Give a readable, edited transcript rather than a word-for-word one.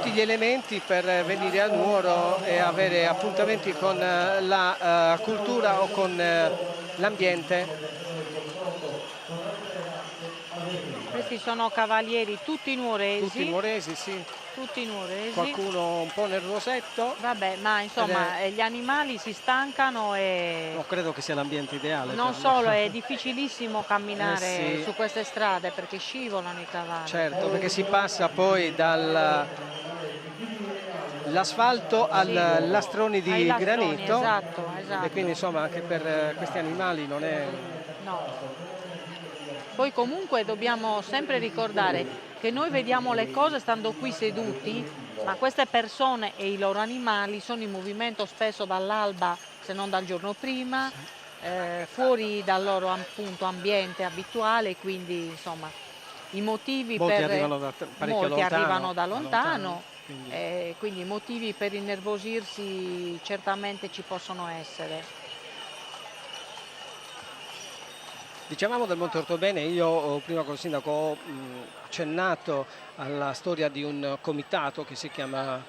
tutti gli elementi per venire a Nuoro e avere appuntamenti con la cultura o con l'ambiente. Questi sono cavalieri Tutti nuoresi, sì. tutti nuoresi. Qualcuno un po' nel rosetto. Vabbè, ma insomma gli animali si stancano e No, credo che sia l'ambiente ideale non per solo, loro. è difficilissimo camminare Sì, su queste strade perché scivolano i cavalli. certo, perché si passa poi dall'asfalto al Sì, lastroni ai di lastroni, granito esatto, e quindi esatto. insomma anche per questi animali non è... No. Poi comunque dobbiamo sempre ricordare che noi vediamo le cose stando qui seduti, ma queste persone e i loro animali sono in movimento spesso dall'alba, se non dal giorno prima, fuori dal loro appunto ambiente abituale, quindi insomma i motivi Molti per arrivano da parecchio molti arrivano da lontano, lontano, quindi... quindi i motivi per innervosirsi certamente ci possono essere. Dicevamo del Monte Ortobene, io prima col sindaco ho accennato alla storia di un comitato che si chiama